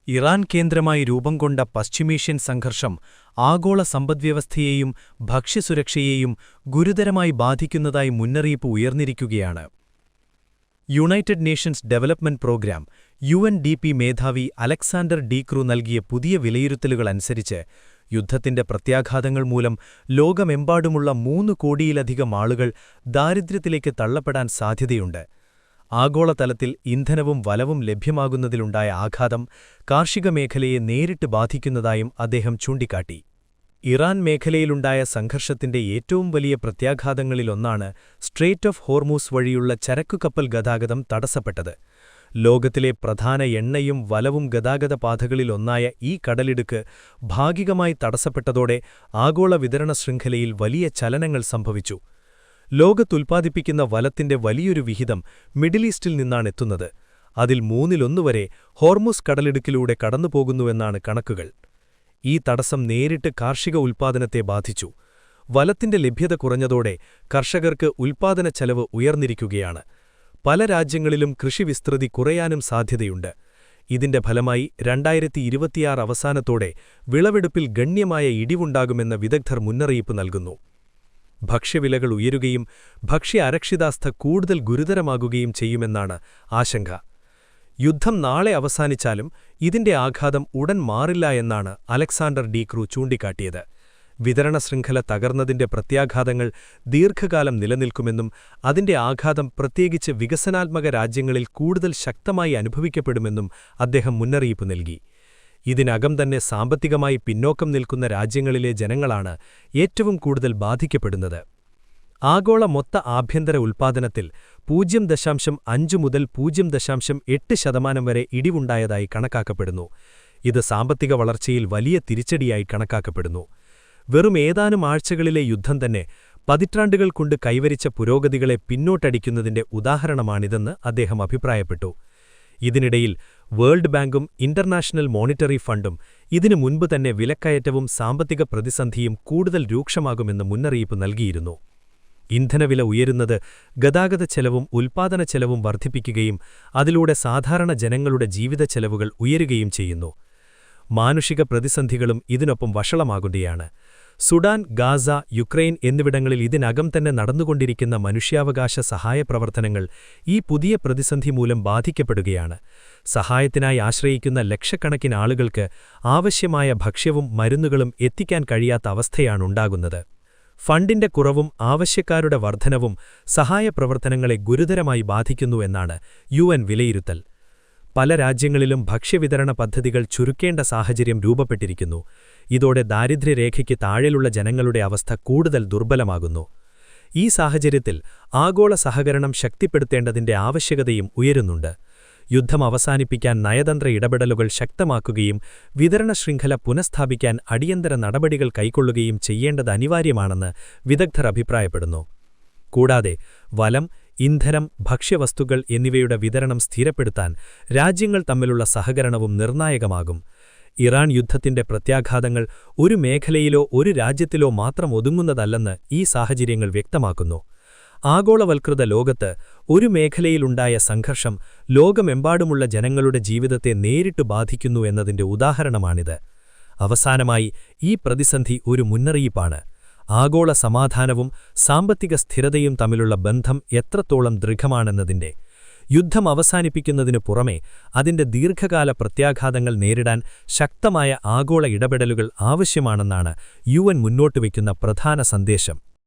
Iran കേന്ദ്രമായി രൂപംകൊണ്ട പശ്ചിമേഷ്യൻ സംഘർഷം ആഗോള സമ്പദ്വ്യവസ്ഥയെയും ഭക്ഷ്യസുരക്ഷയെയും ഗുരുതരമായി ബാധിക്കുന്നതായി മുന്നറിയിപ്പ് ഉയർന്നിരിക്കുകയാണ്. United Nations Development Programme UNDP മേധാവി അലക്സാണ്ടർ ഡി ക്രൂ നൽകിയ പുതിയ വിലയിരുത്തലുകളനുസരിച്ച് യുദ്ധത്തിന്റെ പ്രത്യാഘാതങ്ങൾ മൂലം ലോകമെമ്പാടുമുള്ള 3 കോടിയിലധികം ആളുകൾ ദാരിദ്ര്യത്തിലേക്ക് തള്ളപ്പെടാൻ സാധ്യതയുണ്ട്. ആഗോളതലത്തിൽ ഇന്ധനവും വലവും ലഭ്യമാകുന്നതിലുണ്ടായ ആഘാതം കാർഷിക മേഖലയെ നേരിട്ട് ബാധിക്കുന്നതായും അദ്ദേഹം ചൂണ്ടിക്കാട്ടി. ഇറാൻ മേഖലയിലുണ്ടായ സംഘർഷത്തിന്റെ ഏറ്റവും വലിയ പ്രത്യാഘാതങ്ങളിലൊന്നാണ് സ്ട്രെയ്റ്റ് ഓഫ് ഹോർമൂസ് വഴിയുള്ള ചരക്കുകപ്പൽ ഗതാഗതം തടസ്സപ്പെട്ടത്. ലോകത്തിലെ പ്രധാന എണ്ണയും വലവും ഗതാഗത പാതകളിലൊന്നായ ഈ കടലിടുക്ക് ഭാഗികമായി തടസ്സപ്പെട്ടതോടെ ആഗോള വിതരണ ശൃംഖലയിൽ വലിയ ചലനങ്ങൾ സംഭവിച്ചു. ലോകത്തുൽപ്പാദിപ്പിക്കുന്ന വലത്തിന്റെ വലിയൊരു വിഹിതം മിഡിൽ ഈസ്റ്റിൽ നിന്നാണെത്തുന്നത്. അതിൽ 1/3 വരെ ഹോർമുസ് കടലിടുക്കിലൂടെ കടന്നുപോകുന്നുവെന്നാണ് കണക്കുകൾ. ഈ തടസ്സം നേരിട്ട് കാർഷിക ഉൽപ്പാദനത്തെ ബാധിച്ചു. വലത്തിന്റെ ലഭ്യത കുറഞ്ഞതോടെ കർഷകർക്ക് ഉൽപ്പാദന ചെലവ് ഉയർന്നിരിക്കുകയാണ്. പല രാജ്യങ്ങളിലും കൃഷി വിസ്തൃതി കുറയാനും സാധ്യതയുണ്ട്. ഇതിന്റെ ഫലമായി 2026 അവസാനത്തോടെ വിളവെടുപ്പിൽ ഗണ്യമായ ഇടിവുണ്ടാകുമെന്ന വിദഗ്ധർ മുന്നറിയിപ്പ് നൽകുന്നു. ഭക്ഷ്യവിലകൾ ഉയരുകയും ഭക്ഷ്യ അരക്ഷിതാവസ്ഥ കൂടുതൽ ഗുരുതരമാകുകയും ചെയ്യുമെന്നാണ് ആശങ്ക. യുദ്ധം നാളെ അവസാനിച്ചാലും ഇതിന്റെ ആഘാതം ഉടൻ മാറില്ല എന്നാണ് അലക്സാണ്ടർ ഡി ക്രൂ ചൂണ്ടിക്കാട്ടിയത്. വിതരണ ശൃംഖല തകർന്നതിന്റെ പ്രത്യാഘാതങ്ങൾ ദീർഘകാലം നിലനിൽക്കുമെന്നും അതിന്റെ ആഘാതം പ്രത്യേകിച്ച് വികസനാത്മക രാജ്യങ്ങളിൽ കൂടുതൽ ശക്തമായി അനുഭവിക്കപ്പെടുമെന്നും അദ്ദേഹം മുന്നറിയിപ്പ് നൽകി. ഇതിനകം തന്നെ സാമ്പത്തികമായി പിന്നോക്കം നിൽക്കുന്ന രാജ്യങ്ങളിലെ ജനങ്ങളാണ് ഏറ്റവും കൂടുതൽ ബാധിക്കപ്പെടുന്നത്. ആഗോള മൊത്ത ആഭ്യന്തര ഉൽപ്പാദനത്തിൽ 0.5 മുതൽ 0.8% വരെ ഇടിവുണ്ടായതായി കണക്കാക്കപ്പെടുന്നു. ഇത് സാമ്പത്തിക വളർച്ചയിൽ വലിയ തിരിച്ചടിയായി കണക്കാക്കപ്പെടുന്നു. വെറും ഏതാനും ആഴ്ചകളിലെ യുദ്ധം തന്നെ പതിറ്റാണ്ടുകൾ കൊണ്ട് കൈവരിച്ച പുരോഗതികളെ പിന്നോട്ടടിക്കുന്നതിന്റെ ഉദാഹരണമാണിതെന്ന് അദ്ദേഹം അഭിപ്രായപ്പെട്ടു. ഇതിനിടയിൽ വേൾഡ് ബാങ്കും ഇന്റർനാഷണൽ മോണിറ്ററി ഫണ്ടും ഇതിനു മുൻപ് തന്നെ വിലക്കയറ്റവും സാമ്പത്തിക പ്രതിസന്ധിയും കൂടുതൽ രൂക്ഷമാകുമെന്ന് മുന്നറിയിപ്പ് നൽകിയിരുന്നു. ഇന്ധനവില ഉയരുന്നത് ഗതാഗത ചെലവും ഉൽപ്പാദന ചെലവും വർദ്ധിപ്പിക്കുകയും അതിലൂടെ സാധാരണ ജനങ്ങളുടെ ജീവിത ചെലവുകൾ ഉയരുകയും ചെയ്യുന്നു. മാനുഷിക പ്രതിസന്ധികളും ഇതിനൊപ്പം വഷളമാകുകയാണ്. സുഡാൻ, ഗാസ, യുക്രൈൻ എന്നിവിടങ്ങളിൽ ഇതിനകം തന്നെ നടന്നുകൊണ്ടിരിക്കുന്ന മനുഷ്യാവകാശ സഹായ പ്രവർത്തനങ്ങൾ ഈ പുതിയ പ്രതിസന്ധി മൂലം ബാധിക്കപ്പെടുകയാണ്. സഹായത്തിനായി ആശ്രയിക്കുന്ന ലക്ഷക്കണക്കിന് ആളുകൾക്ക് ആവശ്യമായ ഭക്ഷ്യവും മരുന്നുകളും എത്തിക്കാൻ കഴിയാത്ത അവസ്ഥയാണുണ്ടാകുന്നത്. ഫണ്ടിന്റെ കുറവും ആവശ്യക്കാരുടെ വർധനവും സഹായ പ്രവർത്തനങ്ങളെ ഗുരുതരമായി ബാധിക്കുന്നുവെന്നാണ് UN വിലയിരുത്തൽ. പല രാജ്യങ്ങളിലും ഭക്ഷ്യവിതരണ പദ്ധതികൾ ചുരുക്കേണ്ട സാഹചര്യം രൂപപ്പെട്ടിരിക്കുന്നു. ഇതോടെ ദാരിദ്ര്യരേഖയ്ക്ക് താഴെയുള്ള ജനങ്ങളുടെ അവസ്ഥ കൂടുതൽ ദുർബലമാകുന്നു. ഈ സാഹചര്യത്തിൽ ആഗോള സഹകരണം ശക്തിപ്പെടുത്തേണ്ടതിന്റെ ആവശ്യകതയും ഉയരുന്നുണ്ട്. യുദ്ധം അവസാനിപ്പിക്കാൻ നയതന്ത്ര ഇടപെടലുകൾ ശക്തമാക്കുകയും വിതരണ ശൃംഖല പുനഃസ്ഥാപിക്കാൻ അടിയന്തര നടപടികൾ കൈക്കൊള്ളുകയും ചെയ്യേണ്ടത് അനിവാര്യമാണെന്ന് വിദഗ്ധർ അഭിപ്രായപ്പെടുന്നു. കൂടാതെ വലം, ഇന്ധനം, ഭക്ഷ്യവസ്തുക്കൾ എന്നിവയുടെ വിതരണം സ്ഥിരപ്പെടുത്താൻ രാജ്യങ്ങൾ തമ്മിലുള്ള സഹകരണവും നിർണായകമാകും. ഇറാൻ യുദ്ധത്തിന്റെ പ്രത്യാഘാതങ്ങൾ ഒരു മേഖലയിലോ ഒരു രാജ്യത്തിലോ മാത്രം ഒതുങ്ങുന്നതല്ലെന്ന് ഈ സാഹചര്യങ്ങൾ വ്യക്തമാക്കുന്നു. ആഗോളവൽകൃത ലോകത്ത് ഒരു മേഖലയിലുണ്ടായ സംഘർഷം ലോകമെമ്പാടുമുള്ള ജനങ്ങളുടെ ജീവിതത്തെ നേരിട്ട് ബാധിക്കുന്നു എന്നതിന്റെ ഉദാഹരണമാണിത്. അവസാനമായി ഈ പ്രതിസന്ധി ഒരു മുന്നറിയിപ്പാണ്. ആഗോള സമാധാനവും സാമ്പത്തിക സ്ഥിരതയും തമ്മിലുള്ള ബന്ധം എത്രത്തോളം ദൃഢമാണെന്നതിന്റെ. യുദ്ധം അവസാനിപ്പിക്കുന്നതിനു പുറമെ അതിന്റെ ദീർഘകാല പ്രത്യാഘാതങ്ങൾ നേരിടാൻ ശക്തമായ ആഗോള ഇടപെടലുകൾ ആവശ്യമാണെന്നാണ് UN മുന്നോട്ടുവയ്ക്കുന്ന പ്രധാന സന്ദേശം.